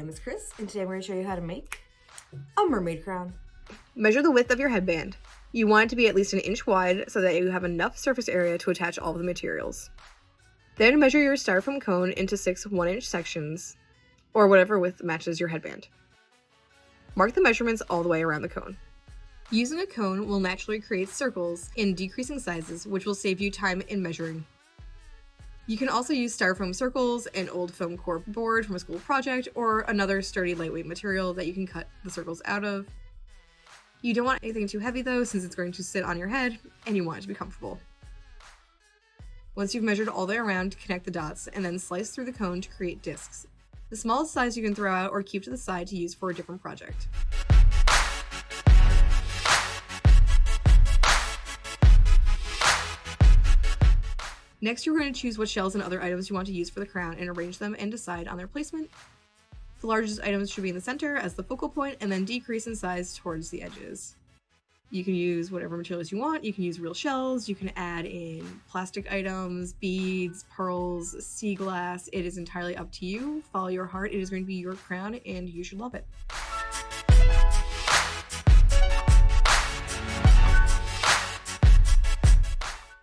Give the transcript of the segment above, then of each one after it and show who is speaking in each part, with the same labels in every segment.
Speaker 1: name is Chris, and today I'm going to show you how to make a mermaid crown.
Speaker 2: Measure the width of your headband. You want it to be at least an inch wide so that you have enough surface area to attach all of the materials. Then measure your styrofoam cone into 6 1-inch sections, or whatever width matches your headband. Mark the measurements all the way around the cone. Using a cone will naturally create circles in decreasing sizes, which will save you time in measuring. You can also use styrofoam circles, an old foam core board from a school project, or another sturdy lightweight material that you can cut the circles out of. You don't want anything too heavy though, since it's going to sit on your head, and you want it to be comfortable. Once you've measured all the way around, connect the dots, and then slice through the cone to create discs. The smallest size you can throw out or keep to the side to use for a different project. Next, you're going to choose what shells and other items you want to use for the crown and arrange them and decide on their placement. The largest items should be in the center as the focal point and then decrease in size towards the edges. You can use whatever materials you want. You can use real shells, you can add in plastic items, beads, pearls, sea glass. It is entirely up to you. Follow your heart. It is going to be your crown and you should love it.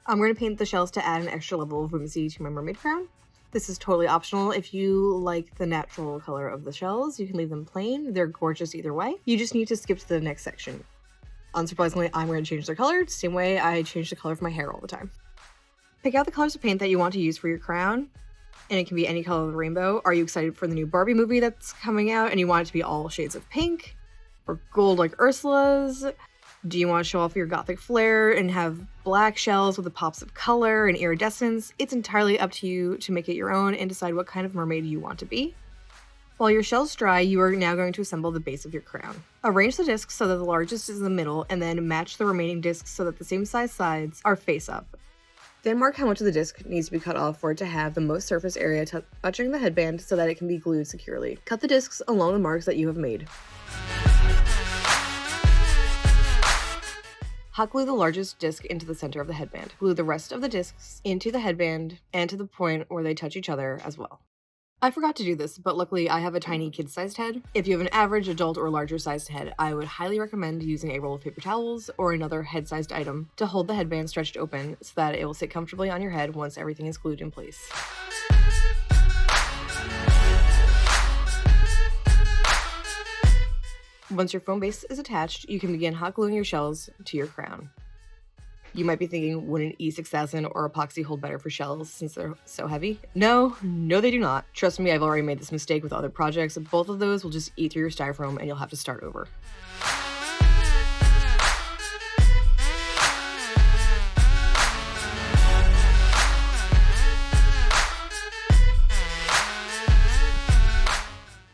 Speaker 2: I'm going to paint the shells to add an extra level of whimsy to my mermaid crown. This is totally optional. If you like the natural color of the shells, you can leave them plain. They're gorgeous either way. You just need to skip to the next section. Unsurprisingly, I'm going to change their color, same way I change the color of my hair all the time. Pick out the colors of paint that you want to use for your crown, and it can be any color of the rainbow. Are you excited for the new Barbie movie that's coming out and you want it to be all shades of pink or gold like Ursula's? Do you want to show off your gothic flair and have black shells with the pops of color and iridescence? It's entirely up to you to make it your own and decide what kind of mermaid you want to be. While your shells dry, you are now going to assemble the base of your crown. Arrange the discs so that the largest is in the middle and then match the remaining discs so that the same size sides are face up. Then mark how much of the disc needs to be cut off for it to have the most surface area touching the headband so that it can be glued securely. Cut the discs along the marks that you have made. Hot glue the largest disc into the center of the headband. Glue the rest of the discs into the headband and to the point where they touch each other as well. I forgot to do this, but luckily I have a tiny kid-sized head. If you have an average, adult, or larger sized head, I would highly recommend using a roll of paper towels or another head-sized item to hold the headband stretched open so that it will sit comfortably on your head once everything is glued in place. Once your foam base is attached, you can begin hot gluing your shells to your crown. You might be thinking, wouldn't 𝐒6000 or epoxy hold better for shells since they're so heavy? No, they do not. Trust me, I've already made this mistake with other projects. Both of those will just eat through your styrofoam and you'll have to start over.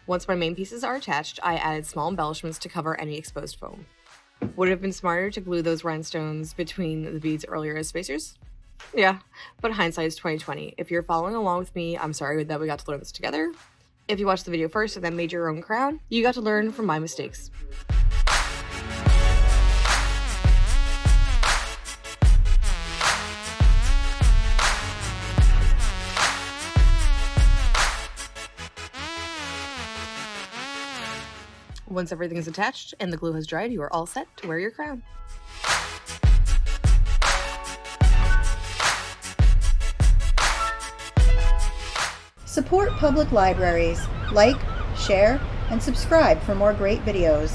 Speaker 2: Once my main pieces are attached, I added small embellishments to cover any exposed foam. Would it have been smarter to glue those rhinestones between the beads earlier as spacers? Yeah, but hindsight is 20/20. If you're following along with me, I'm sorry that we got to learn this together. If you watched the video first and then made your own crown, you got to learn from my mistakes. Once everything is attached and the glue has dried, you are all set to wear your crown.
Speaker 3: Support public libraries. Like, share, and subscribe for more great videos.